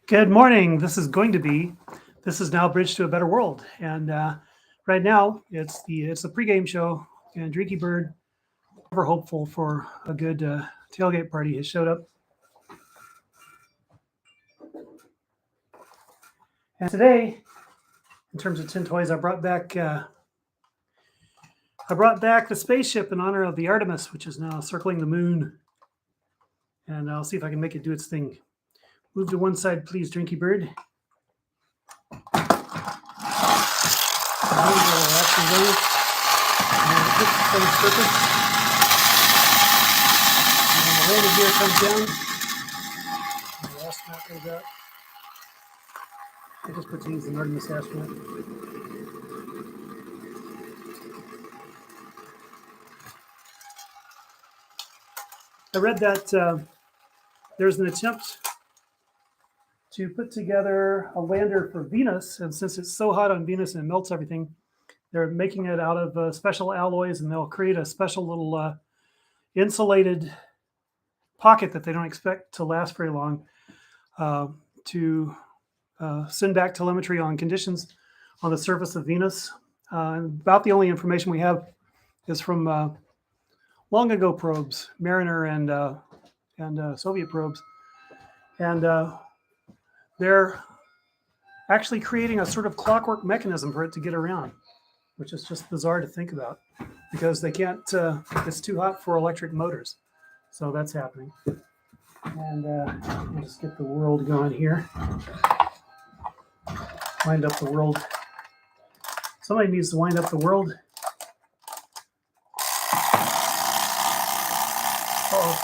Good morning. This is now Bridge to a Better World, and right now it's the pregame show, and Drinky Bird, ever hopeful for a good tailgate party, has showed up. And today, in terms of tin toys, I brought back the spaceship in honor of the Artemis, which is now circling the moon, and I'll see if I can make it do its thing. Move to one side, please, Drinky Bird. And the landing gear comes down. And the astronaut goes out. It just pertains to the Artemis astronaut. I read that there's an attempt to put together a lander for Venus, and since it's so hot on Venus and it melts everything, they're making it out of special alloys, and they'll create a special little insulated pocket that they don't expect to last very long to send back telemetry on conditions on the surface of Venus. About the only information we have is from long ago probes, Mariner and Soviet probes, and they're actually creating a sort of clockwork mechanism for it to get around, which is just bizarre to think about because they can't. It's too hot for electric motors, so that's happening. And we'll just get the world going here. Wind up the world. Somebody needs to wind up the world. Uh-oh.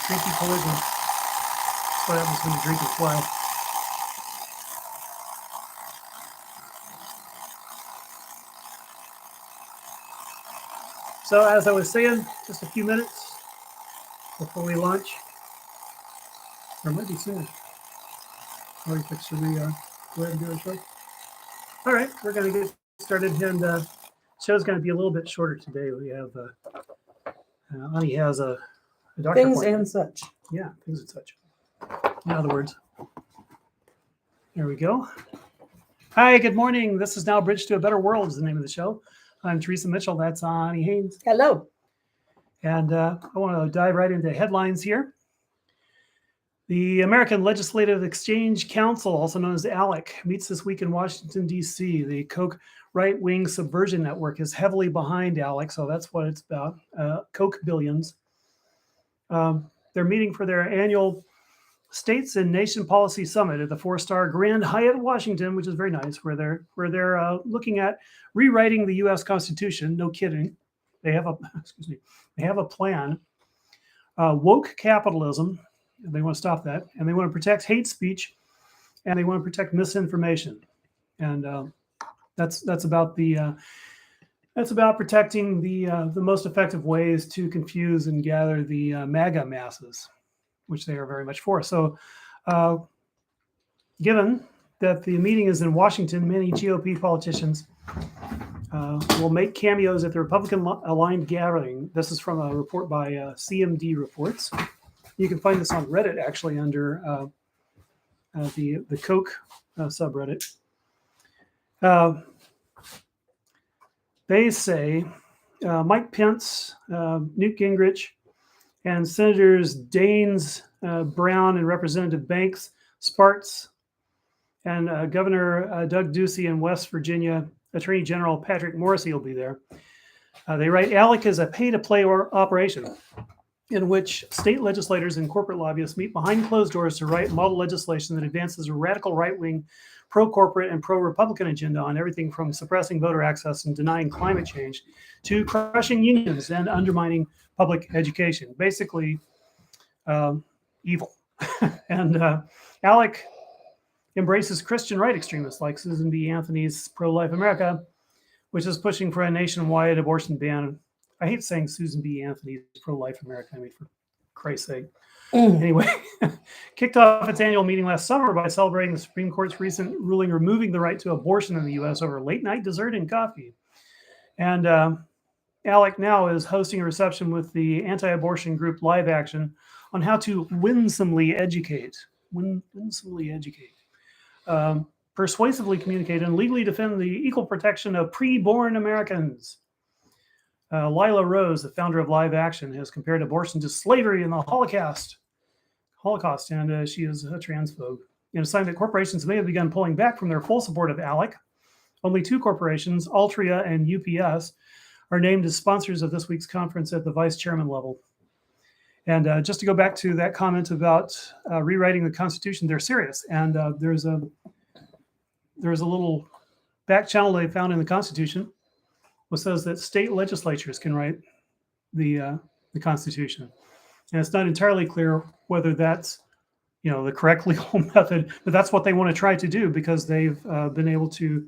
Drinky collision. That's what happens when you drink and fly. So as I was saying, just a few minutes before we launch. Or it might be sooner. Should we go ahead and do a show? All right, we're going to get started, and the show's going to be a little bit shorter today. We have Ani has a doctor things appointment. and such. Yeah, things and such. In other words, there we go. Hi, good morning. This is now Bridge to a Better World is the name of the show. I'm Teresa Mitchell. That's Ani Haynes. Hello. And I want to dive right into headlines here. The American Legislative Exchange Council, also known as ALEC, meets this week in Washington, D.C. The Koch right-wing subversion network is heavily behind ALEC, so that's what it's about. Koch billions. They're meeting for their annual States and Nation Policy Summit at the four-star Grand Hyatt, Washington, which is very nice, where they're looking at rewriting the U.S. Constitution. No kidding. They have a plan. Woke capitalism. They want to stop that, and they want to protect hate speech, and they want to protect misinformation, and that's about protecting the most effective ways to confuse and gather the MAGA masses, which they are very much for. So, given that the meeting is in Washington, many GOP politicians will make cameos at the Republican-aligned gathering. This is from a report by CMD Reports. You can find this on Reddit, actually, under the Koch subreddit. They say Mike Pence, Newt Gingrich, and Senators Daines Brown and Representative Banks Sparks, and Governor Doug Ducey in West Virginia, Attorney General Patrick Morrisey will be there. They write, ALEC is a pay-to-play operation in which state legislators and corporate lobbyists meet behind closed doors to write model legislation that advances a radical right-wing, pro-corporate and pro-Republican agenda on everything from suppressing voter access and denying climate change to crushing unions and undermining public education. Basically, evil. And ALEC embraces Christian right extremists like Susan B. Anthony's Pro-Life America, which is pushing for a nationwide abortion ban. I hate saying Susan B. Anthony's Pro-Life America. I mean, for Christ's sake. Anyway, kicked off its annual meeting last summer by celebrating the Supreme Court's recent ruling removing the right to abortion in the U.S. over late-night dessert and coffee. And ALEC now is hosting a reception with the anti-abortion group Live Action on how to winsomely educate winsomely educate, persuasively communicate, and legally defend the equal protection of pre-born Americans. Lila Rose, the founder of Live Action, has compared abortion to slavery and the Holocaust, and she is a transphobe. In a sign that corporations may have begun pulling back from their full support of ALEC, only 2 corporations, Altria and UPS, are named as sponsors of this week's conference at the vice chairman level. And just to go back to that comment about rewriting the Constitution, they're serious. And there's a little back channel they found in the Constitution which says that state legislatures can write the Constitution. And it's not entirely clear whether that's the correct legal method, but that's what they want to try to do because they've been able to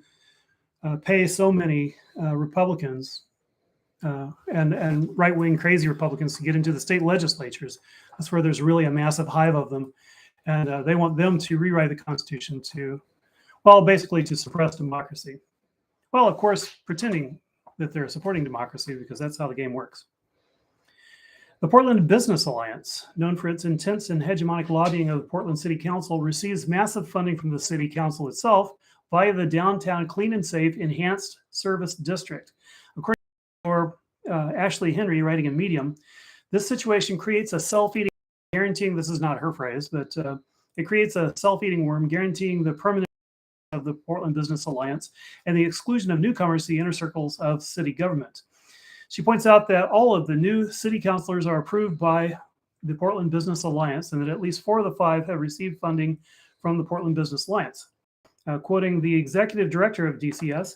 pay so many Republicans and right-wing crazy Republicans to get into the state legislatures. That's where there's really a massive hive of them. And they want them to rewrite the Constitution basically to suppress democracy. Well, of course, pretending that they're supporting democracy because that's how the game works. The Portland Business Alliance, known for its intense and hegemonic lobbying of the Portland City Council, receives massive funding from the City Council itself via the Downtown Clean and Safe Enhanced Service District. According to Ashley Henry, writing in Medium, this situation creates a self-eating, guaranteeing, this is not her phrase, but it creates a self-eating worm, guaranteeing the permanent of the Portland Business Alliance and the exclusion of newcomers to the inner circles of city government. She points out that all of the new city councilors are approved by the Portland Business Alliance and that at least 4 of the 5 have received funding from the Portland Business Alliance. Quoting the executive director of DCS,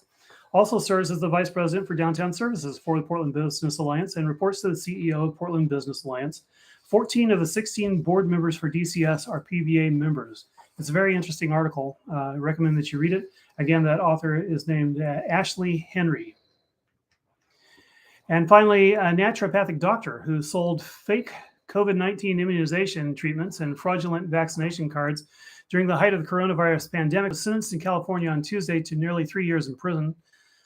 also serves as the vice president for downtown services for the Portland Business Alliance and reports to the CEO of Portland Business Alliance. 14 of the 16 board members for DCS are PBA members. It's a very interesting article. I recommend that you read it. Again, that author is named Ashley Henry. And finally, a naturopathic doctor who sold fake COVID-19 immunization treatments and fraudulent vaccination cards during the height of the coronavirus pandemic was sentenced in California on Tuesday to nearly 3 years in prison,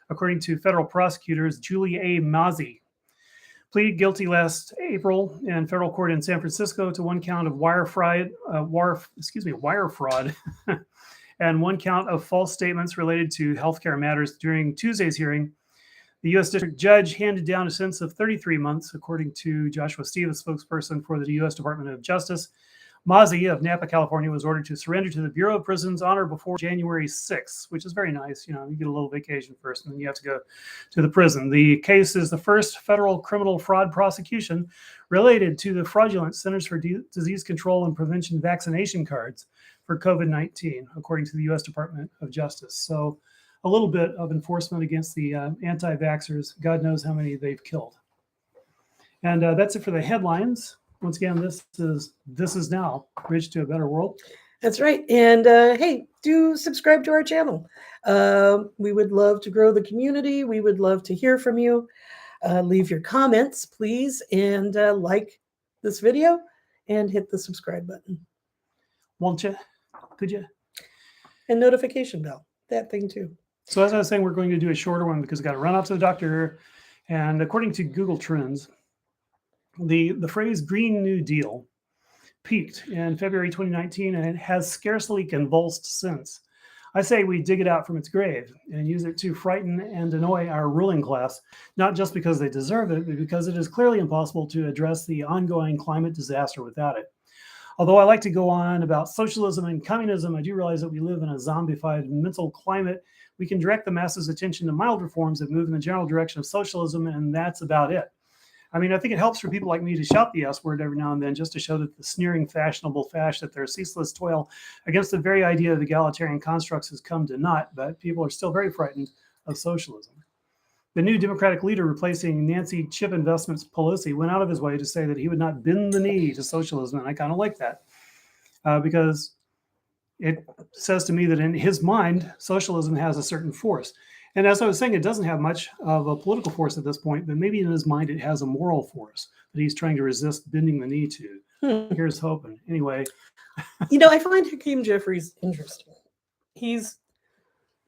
according to federal prosecutors Julie A. Mazzi. Pleaded guilty last April in federal court in San Francisco to 1 count of wire fraud, and 1 count of false statements related to healthcare matters. During Tuesday's hearing, the U.S. District Judge handed down a sentence of 33 months, according to Joshua Steve, a spokesperson for the U.S. Department of Justice. Mazzi of Napa, California, was ordered to surrender to the Bureau of Prisons on or before January 6th, which is very nice. You get a little vacation first, and then you have to go to the prison. The case is the first federal criminal fraud prosecution related to the fraudulent Centers for Disease Control and Prevention vaccination cards for COVID-19, according to the U.S. Department of Justice. So a little bit of enforcement against the anti-vaxxers. God knows how many they've killed. And that's it for the headlines. Once again, this is now Bridge to a Better World. That's right. And hey, do subscribe to our channel. We would love to grow the community. We would love to hear from you. Leave your comments, please, and like this video and hit the subscribe button. Won't you? Could you? And notification bell, that thing too. So as I was saying, we're going to do a shorter one because I got to run off to the doctor. And according to Google Trends, the phrase Green New Deal peaked in February 2019 and it has scarcely convulsed since. I say we dig it out from its grave and use it to frighten and annoy our ruling class, not just because they deserve it, but because it is clearly impossible to address the ongoing climate disaster without it. Although I like to go on about socialism and communism, I do realize that we live in a zombified mental climate. We can direct the masses' attention to mild reforms that move in the general direction of socialism, and that's about it. I mean, I think it helps for people like me to shout the S word every now and then just to show that the sneering fashionable fash that their ceaseless toil against the very idea of egalitarian constructs has come to naught, but people are still very frightened of socialism. The new Democratic leader replacing Nancy Chip Investments Pelosi went out of his way to say that he would not bend the knee to socialism, and I kind of like that because it says to me that in his mind, socialism has a certain force. And as I was saying, it doesn't have much of a political force at this point, but maybe in his mind it has a moral force that he's trying to resist bending the knee to. Here's hoping. Anyway. I find Hakeem Jeffries interesting. He's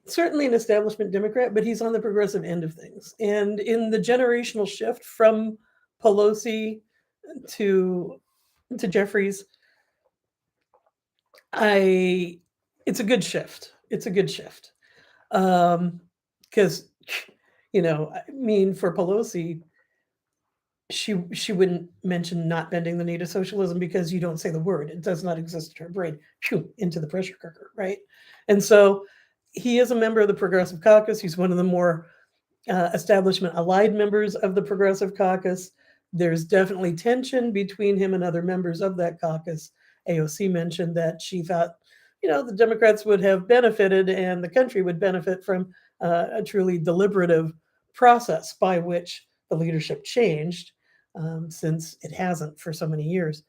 certainly an establishment Democrat, but he's on the progressive end of things. And in the generational shift from Pelosi to Jeffries, It's a good shift. It's a good shift. Because, I mean, for Pelosi, she wouldn't mention not bending the knee to socialism because you don't say the word. It does not exist in her brain. Phew, into the pressure cooker, right? And so he is a member of the Progressive Caucus. He's one of the more establishment allied members of the Progressive Caucus. There's definitely tension between him and other members of that caucus. AOC mentioned that she thought, the Democrats would have benefited and the country would benefit from a truly deliberative process by which the leadership changed, since it hasn't for so many years.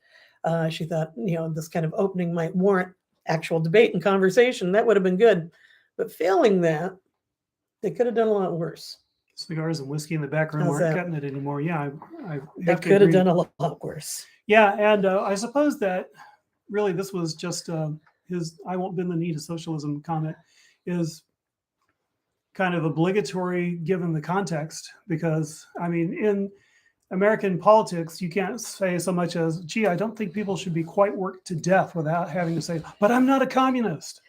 She thought, this kind of opening might warrant actual debate and conversation. That would have been good. But failing that, they could have done a lot worse. Cigars and whiskey in the back room How's aren't that? cutting it anymore. Yeah, I They have to could have agree. done a lot worse. Yeah, and I suppose that really this was just his "I won't bend the knee to socialism" comment is kind of obligatory given the context, because I mean, in American politics, you can't say so much as, gee, I don't think people should be quite worked to death without having to say, but I'm not a communist.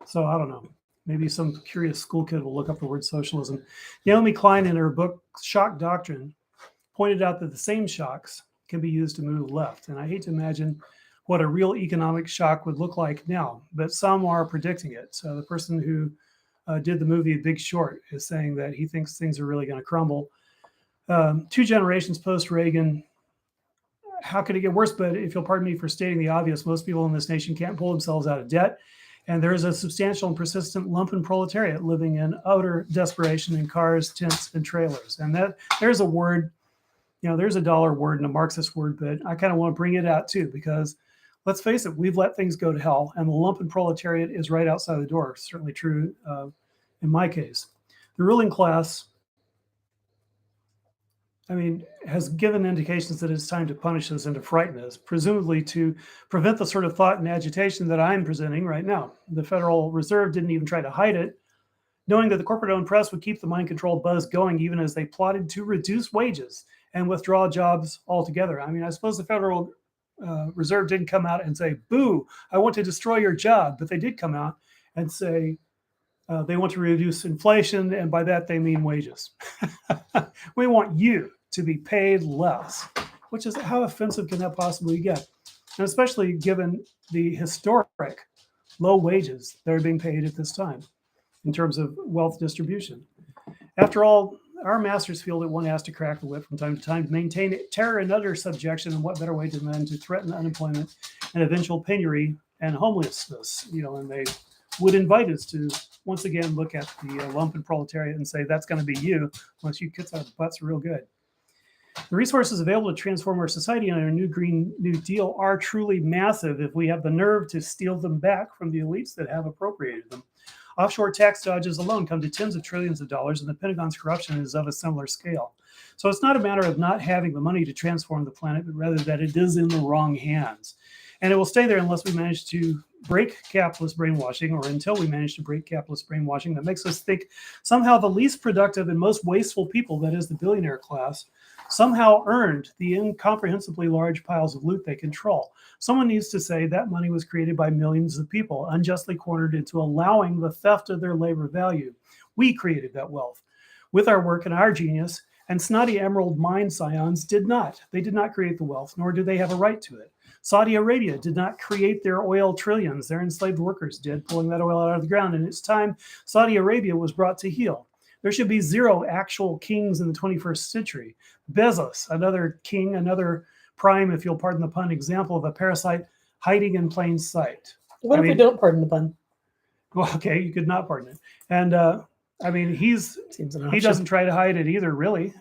So I don't know. Maybe some curious school kid will look up the word socialism. Naomi Klein, in her book Shock Doctrine, pointed out that the same shocks can be used to move left. And I hate to imagine what a real economic shock would look like now, but some are predicting it. So the person who did the movie Big Short is saying that he thinks things are really going to crumble. 2 generations post-Reagan, how could it get worse? But if you'll pardon me for stating the obvious, most people in this nation can't pull themselves out of debt. And there is a substantial and persistent lumpen proletariat living in utter desperation in cars, tents, and trailers. And that there's a word, there's a dollar word and a Marxist word, but I kind of want to bring it out too, because let's face it, we've let things go to hell, and the lumpen proletariat is right outside the door. Certainly true in my case. The ruling class, has given indications that it's time to punish us and to frighten us, presumably to prevent the sort of thought and agitation that I'm presenting right now. The Federal Reserve didn't even try to hide it, knowing that the corporate-owned press would keep the mind-control buzz going even as they plotted to reduce wages and withdraw jobs altogether. I suppose the Federal Reserve didn't come out and say, boo, I want to destroy your job, but they did come out and say, they want to reduce inflation, and by that they mean wages. We want you to be paid less, which is how offensive can that possibly get? And especially given the historic low wages that are being paid at this time in terms of wealth distribution. After all, our masters feel that one has to crack the whip from time to time to maintain terror and utter subjection, and what better way than to threaten unemployment and eventual penury and homelessness, and they would invite us to once again look at the lumpen proletariat and say, that's going to be you once you kick our butts real good. The resources available to transform our society under a new Green New Deal are truly massive if we have the nerve to steal them back from the elites that have appropriated them. Offshore tax dodges alone come to tens of trillions of dollars, and the Pentagon's corruption is of a similar scale. So it's not a matter of not having the money to transform the planet, but rather that it is in the wrong hands. And it will stay there unless we manage to break capitalist brainwashing, or until we manage to break capitalist brainwashing that makes us think somehow the least productive and most wasteful people, that is the billionaire class, somehow earned the incomprehensibly large piles of loot they control. Someone needs to say that money was created by millions of people, unjustly cornered into allowing the theft of their labor value. We created that wealth with our work and our genius, and snotty emerald mine scions did not. They did not create the wealth, nor do they have a right to it. Saudi Arabia did not create their oil trillions. Their enslaved workers did, pulling that oil out of the ground. And it's time Saudi Arabia was brought to heel. There should be 0 actual kings in the 21st century. Bezos, another king, another prime, if you'll pardon the pun, example of a parasite hiding in plain sight. What if we don't pardon the pun? Well, okay, you could not pardon it. And he doesn't try to hide it either, really.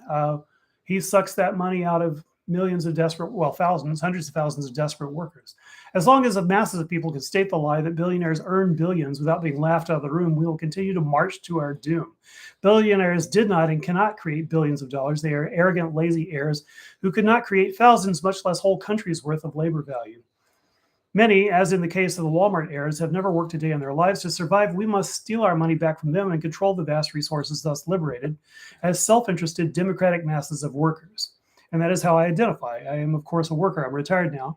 He sucks that money out of millions of desperate, thousands, hundreds of thousands of desperate workers. As long as the masses of people can state the lie that billionaires earn billions without being laughed out of the room, we will continue to march to our doom. Billionaires did not and cannot create billions of dollars. They are arrogant, lazy heirs who could not create thousands, much less whole countries worth of labor value. Many, as in the case of the Walmart heirs, have never worked a day in their lives. To survive, we must steal our money back from them and control the vast resources thus liberated as self-interested democratic masses of workers. And that is how I identify. I am, of course, a worker. I'm retired now.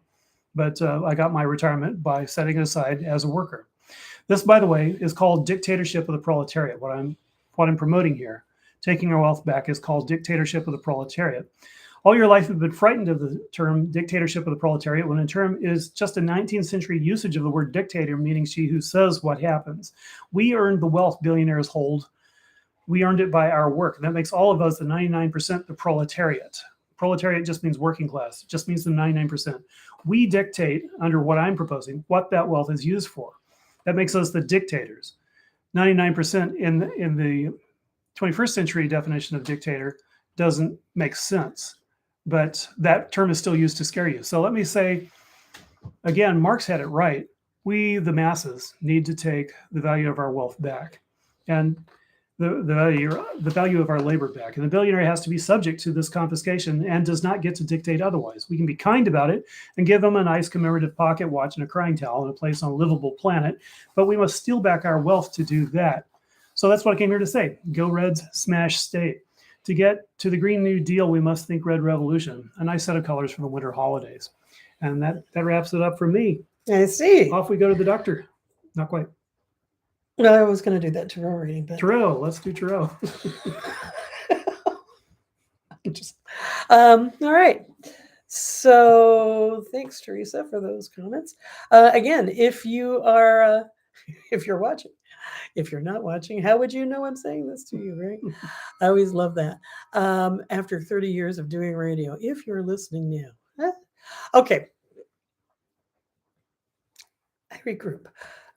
but I got my retirement by setting it aside as a worker. This, by the way, is called dictatorship of the proletariat. What I'm promoting here, taking our wealth back, is called dictatorship of the proletariat. All your life you've been frightened of the term dictatorship of the proletariat, when the term is just a 19th century usage of the word dictator, meaning she who says what happens. We earned the wealth billionaires hold. We earned it by our work. That makes all of us, the 99%, the proletariat. Proletariat just means working class. It just means the 99%. We dictate, under what I'm proposing, what that wealth is used for. That makes us the dictators. 99% in the 21st century definition of dictator doesn't make sense, but that term is still used to scare you. So let me say, again, Marx had it right. We, the masses, need to take the value of our wealth back, and the value of our labor back. And the billionaire has to be subject to this confiscation and does not get to dictate otherwise. We can be kind about it and give them a nice commemorative pocket watch and a crying towel and a place on a livable planet, but we must steal back our wealth to do that. So that's what I came here to say. Go Reds, smash state. To get to the Green New Deal, we must think Red Revolution, a nice set of colors for the winter holidays. And that wraps it up for me. I see. Off we go to the doctor. Not quite. No, I was going to do that tarot reading, but Tarot. Let's do tarot. all right. So thanks, Teresa, for those comments. Again, if you are, if you're watching, if you're not watching, how would you know I'm saying this to you, right? I always love that. After 30 years of doing radio, if you're listening now. Huh? Okay. I regroup.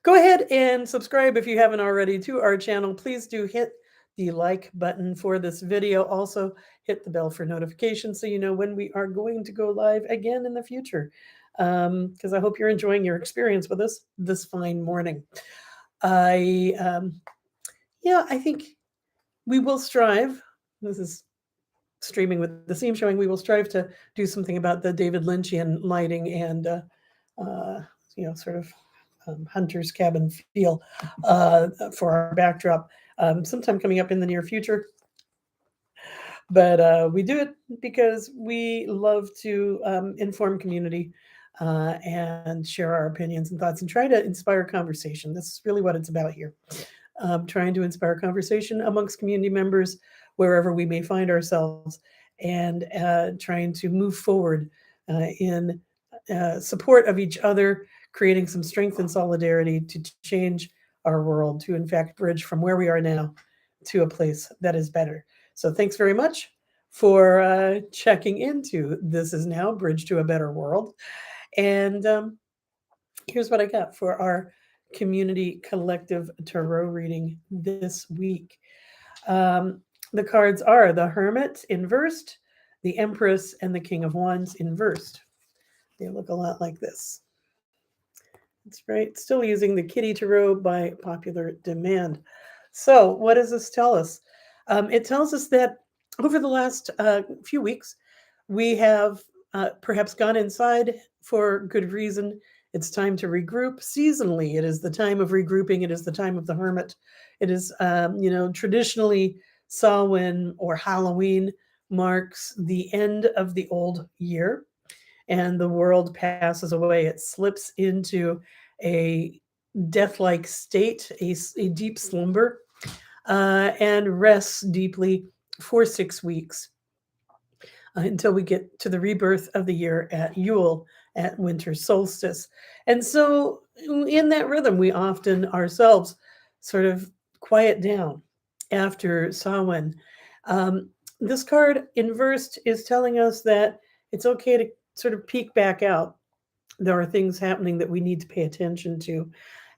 Go ahead and subscribe if you haven't already to our channel. Please do hit the like button for this video. Also, hit the bell for notifications so you know when we are going to go live again in the future. Because I hope you're enjoying your experience with us this fine morning. I think we will strive. This is streaming with the seam showing. We will strive to do something about the David Lynchian lighting and, sort of hunter's cabin feel for our backdrop sometime coming up in the near future. But we do it because we love to inform community and share our opinions and thoughts and try to inspire conversation. This is really what it's about here. Trying to inspire conversation amongst community members wherever we may find ourselves, and trying to move forward in support of each other, creating some strength and solidarity to change our world, to in fact bridge from where we are now to a place that is better. So thanks very much for checking into This Is Now, Bridge to a Better World. And here's what I got for our community collective tarot reading this week. The cards are the Hermit inversed, the Empress, and the King of Wands inversed. They look a lot like this. That's right. Still using the Kitty Tarot by popular demand. So what does this tell us? It tells us that over the last few weeks, we have perhaps gone inside for good reason. It's time to regroup. Seasonally, it is the time of regrouping. It is the time of the Hermit. It is, traditionally Samhain or Halloween marks the end of the old year, and the world passes away. It slips into a death-like state, a deep slumber, and rests deeply for 6 weeks until we get to the rebirth of the year at Yule, at winter solstice. And so in that rhythm, we often ourselves sort of quiet down after Samhain. This card inversed is telling us that it's okay to sort of peek back out. There are things happening that we need to pay attention to.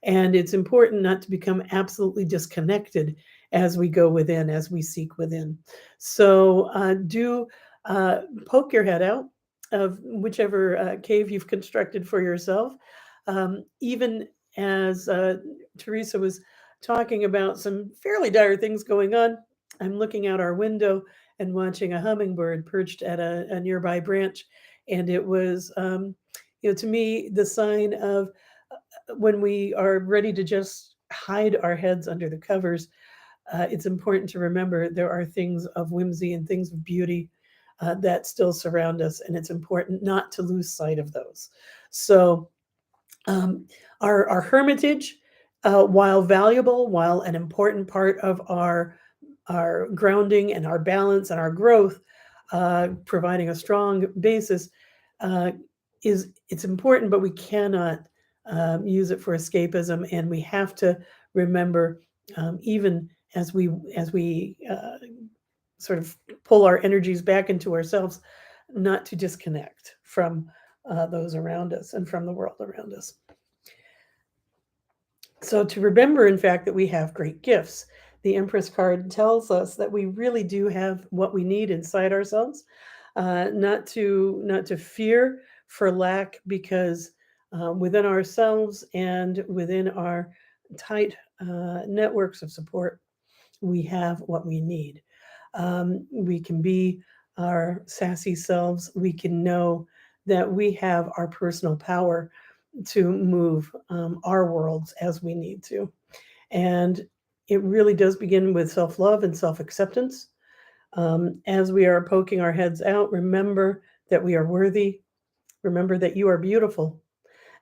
And it's important not to become absolutely disconnected as we go within, as we seek within. So do poke your head out of whichever cave you've constructed for yourself. Even as Teresa was talking about some fairly dire things going on, I'm looking out our window and watching a hummingbird perched at a nearby branch. And it was, to me, the sign of when we are ready to just hide our heads under the covers, it's important to remember there are things of whimsy and things of beauty that still surround us, and it's important not to lose sight of those. So our hermitage, while valuable, while an important part of our grounding and our balance and our growth, providing a strong basis, uh, it's important, but we cannot use it for escapism, and we have to remember, even as we sort of pull our energies back into ourselves, not to disconnect from those around us and from the world around us. So, to remember, in fact, that we have great gifts. The Empress card tells us that we really do have what we need inside ourselves, not to fear for lack, because within ourselves and within our tight networks of support, we have what we need. We can be our sassy selves. We can know that we have our personal power to move our worlds as we need to. And it really does begin with self love and self acceptance. As we are poking our heads out, remember that we are worthy. Remember that you are beautiful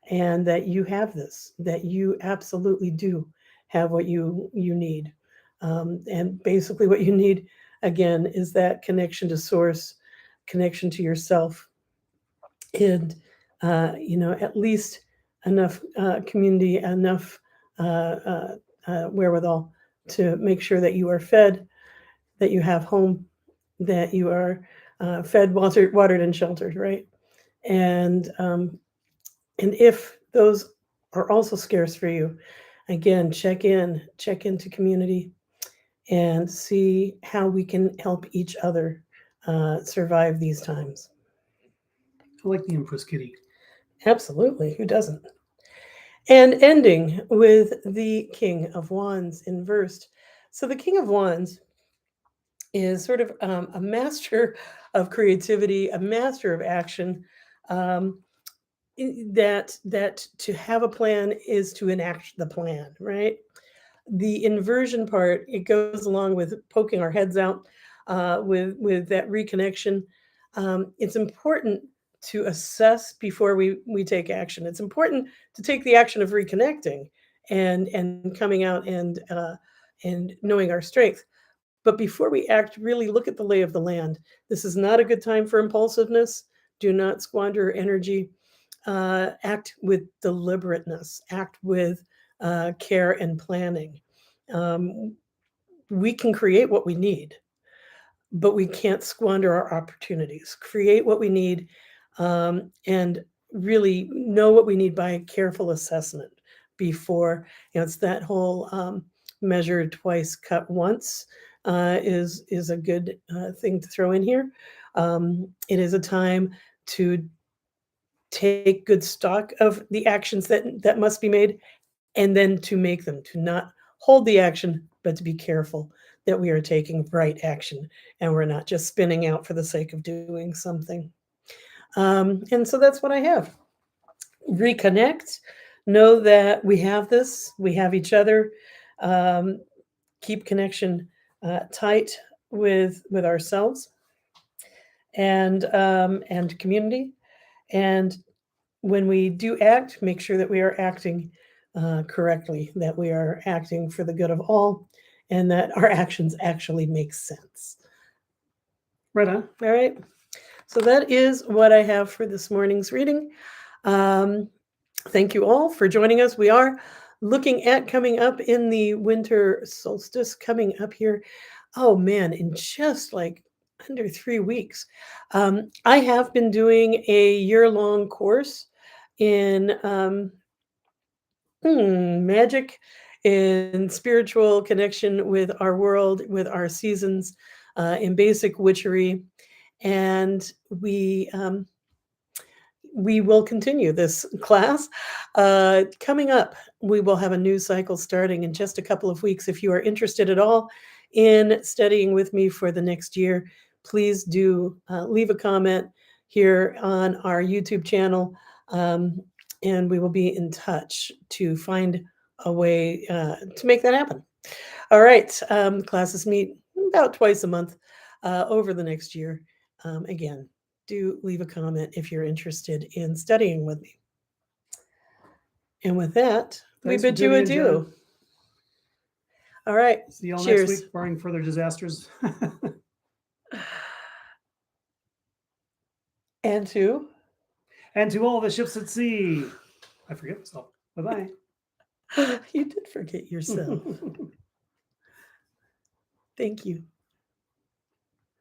and that you have this, that you absolutely do have what you need. And basically, what you need, again, is that connection to source, connection to yourself, and at least enough community, enough wherewithal to make sure that you are fed, that you have home, that you are fed, watered, and sheltered, right? And and if those are also scarce for you, again, check into community, and see how we can help each other survive these times. I like the Empress kitty. Absolutely, who doesn't? And ending with the King of Wands inversed. So the King of Wands is sort of a master of creativity, a master of action. Um, that to have a plan is to enact the plan, right? The inversion part, it goes along with poking our heads out, with that reconnection. It's important to assess before we take action. It's important to take the action of reconnecting and coming out and knowing our strength. But before we act, really look at the lay of the land. This is not a good time for impulsiveness. Do not squander energy. Act with deliberateness. Act with care and planning. Um, we can create what we need, but we can't squander our opportunities. Create what we need, and really know what we need by careful assessment before. It's that whole measure twice, cut once, is a good thing to throw in here. It is a time to take good stock of the actions that must be made, and then to make them, to not hold the action, but to be careful that we are taking right action and we're not just spinning out for the sake of doing something. And so that's what I have. Reconnect, know that we have this, we have each other. Um, Keep connection tight with ourselves and community. And when we do act, make sure that we are acting correctly, that we are acting for the good of all, and that our actions actually make sense. Right on. All right. So that is what I have for this morning's reading. Um, Thank you all for joining us. We are looking at coming up in the winter solstice coming up here. Oh man, in just like under 3 weeks. I have been doing a year-long course in magic, in spiritual connection with our world, with our seasons, in basic witchery, and we will continue this class. Coming up, we will have a new cycle starting in just a couple of weeks. If you are interested at all in studying with me for the next year, please do leave a comment here on our YouTube channel, and we will be in touch to find a way to make that happen. All right, classes meet about twice a month over the next year. Again, do leave a comment if you're interested in studying with me. And with that, we Thanks for bid you tuning in, adieu. Jen. All right. See y'all Cheers. next week, barring further disasters. And to And to all the ships at sea, I forget myself. Bye-bye. you did forget yourself. Thank you.